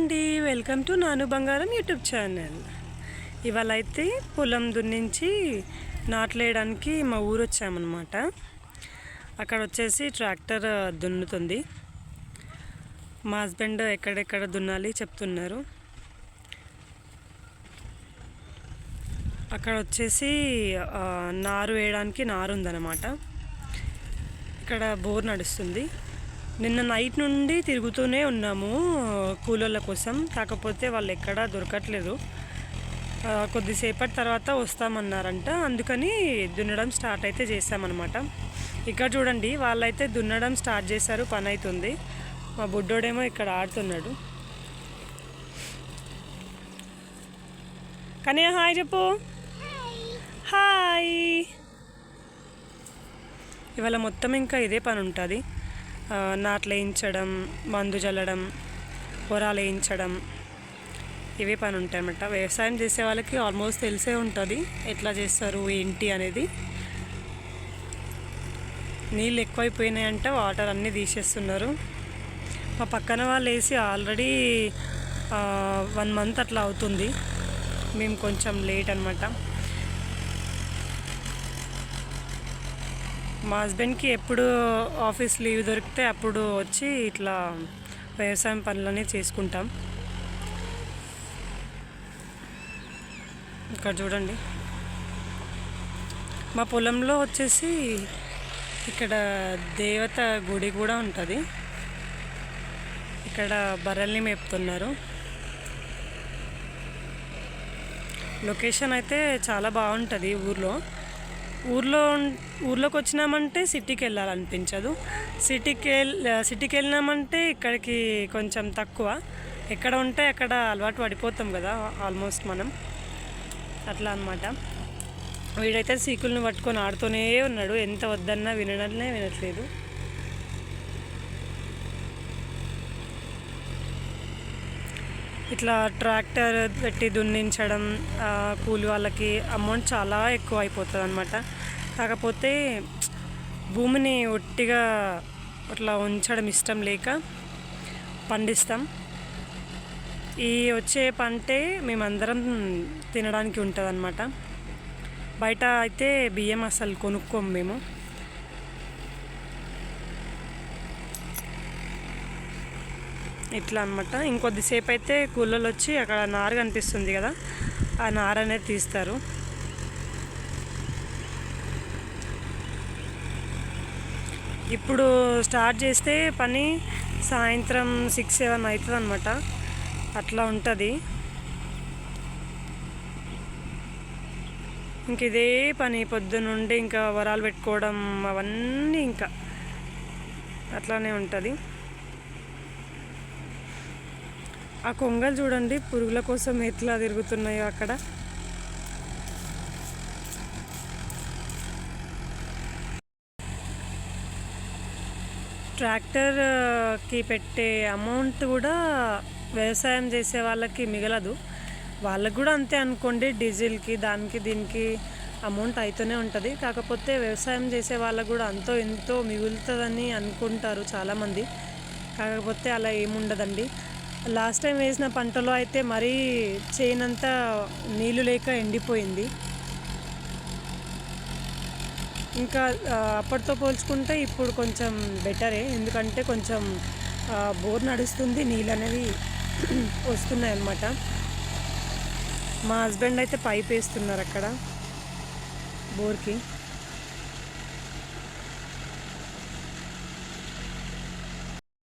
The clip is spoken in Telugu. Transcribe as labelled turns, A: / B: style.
A: అండి, వెల్కమ్ టు నాను బంగారం యూట్యూబ్ ఛానల్. ఇవాళ అయితే పొలం దున్నించి నాట్లేయడానికి మా ఊరు వచ్చామన్నమాట. అక్కడ వచ్చేసి ట్రాక్టర్ దున్నుతుంది. మా హస్బెండ్ ఎక్కడెక్కడ దున్నాలి చెప్తున్నారు. అక్కడ వచ్చేసి నారు వేయడానికి నారు ఉందన్నమాట. ఇక్కడ బోర్ నడుస్తుంది. నిన్న నైట్ నుండి తిరుగుతూనే ఉన్నాము కూలోళ్ళ కోసం. కాకపోతే వాళ్ళు ఎక్కడా దొరకట్లేదు. కొద్దిసేపటి తర్వాత వస్తామన్నారంట. అందుకని దున్నడం స్టార్ట్ అయితే చేసామన్నమాట. ఇక్కడ చూడండి, వాళ్ళైతే దున్నడం స్టార్ట్ చేశారు. పని అవుతుంది. మా బుడ్డోడేమో ఇక్కడ ఆడుతున్నాడు. కానీ హాయ్ చెప్పు. హాయ్. ఇవాళ మొత్తం ఇంకా ఇదే పని ఉంటుంది. నాట్లు వేయించడం, మందు చల్లడం, పొరాలు వేయించడం, ఇవే పని ఉంటాయి అన్నమాట. వ్యవసాయం చేసే వాళ్ళకి ఆల్మోస్ట్ తెలిసే ఉంటుంది ఎట్లా చేస్తారు ఏంటి అనేది. నీళ్ళు ఎక్కువైపోయినాయంట, వాటర్ అన్నీ తీసేస్తున్నారు. మా పక్కన వాళ్ళు వేసి ఆల్రెడీ 1 month అట్లా అవుతుంది. మేము కొంచెం లేట్ అనమాట. మా హస్బెండ్కి ఎప్పుడు ఆఫీస్ లీవ్ దొరికితే అప్పుడు వచ్చి ఇట్లా వ్యవసాయం పనులన్నీ చేసుకుంటాం. ఇక్కడ చూడండి, మా పొలంలో వచ్చేసి ఇక్కడ దేవత గుడి కూడా ఉంటుంది. ఇక్కడ బర్రెల్ని మేపుతున్నారు. లొకేషన్ అయితే చాలా బాగుంటుంది. ఊర్లోకి వచ్చినామంటే సిటీకి వెళ్ళాలనిపించదు. సిటీకి వెళ్ళినామంటే ఇక్కడికి కొంచెం తక్కువ. ఎక్కడ ఉంటే అక్కడ అలవాటు పడిపోతాం కదా ఆల్మోస్ట్ మనం. అట్లా అనమాట. వీడైతే సీకుల్ని పట్టుకొని ఆడుతూనే ఉన్నాడు. ఎంత వద్దన్నా వినట్లేదు. ఇట్లా ట్రాక్టర్ పెట్టి దున్నించడం, కూలి వాళ్ళకి అమౌంట్ చాలా ఎక్కువ అయిపోతుంది అనమాట. కాకపోతే భూమిని ఒట్టిగా అట్లా ఉంచడం ఇష్టం లేక పండిస్తాం. ఈ వచ్చే పంటే మేమందరం తినడానికి ఉంటుంది అనమాట. బయట అయితే బియ్యం అసలు కొనుక్కోము మేము. ఇట్లా అనమాట. ఇంకొద్దిసేపు అయితే కూలోళ్ళు వచ్చి అక్కడ నారు కనిపిస్తుంది కదా, ఆ నారు అనేది తీస్తారు. ఇప్పుడు స్టార్ట్ చేస్తే పని సాయంత్రం 6-7 అవుతుంది అనమాట. అట్లా ఉంటుంది. ఇంక ఇదే పని పొద్దునుండి, ఇంకా వరాలు పెట్టుకోవడం అవన్నీ ఇంకా అట్లానే ఉంటుంది. ఆ కొంగలు చూడండి, పురుగుల కోసం ఎట్లా తిరుగుతున్నాయో అక్కడ. ట్రాక్టర్కి పెట్టే అమౌంట్ కూడా వ్యవసాయం చేసే వాళ్ళకి మిగలదు. వాళ్ళకు కూడా అంతే అనుకోండి. డీజిల్కి దానికి దీనికి అమౌంట్ అవుతూనే ఉంటుంది. కాకపోతే వ్యవసాయం చేసే వాళ్ళకు కూడా అంతో ఎంతో మిగులుతుందని అనుకుంటారు చాలామంది. కాకపోతే అలా ఏముండదండి. లాస్ట్ టైం వేసిన పంటలో అయితే మరీ చేనంతా నీళ్ళు లేక ఎండిపోయింది. ఇంకా అప్పటితో పోల్చుకుంటే ఇప్పుడు కొంచెం బెటరే. ఎందుకంటే కొంచెం బోర్ నడుస్తుంది, నీళ్ళు అనేవి వస్తున్నాయి అన్నమాట. మా హస్బెండ్ అయితే పైప్ వేస్తున్నారు అక్కడ బోర్కి.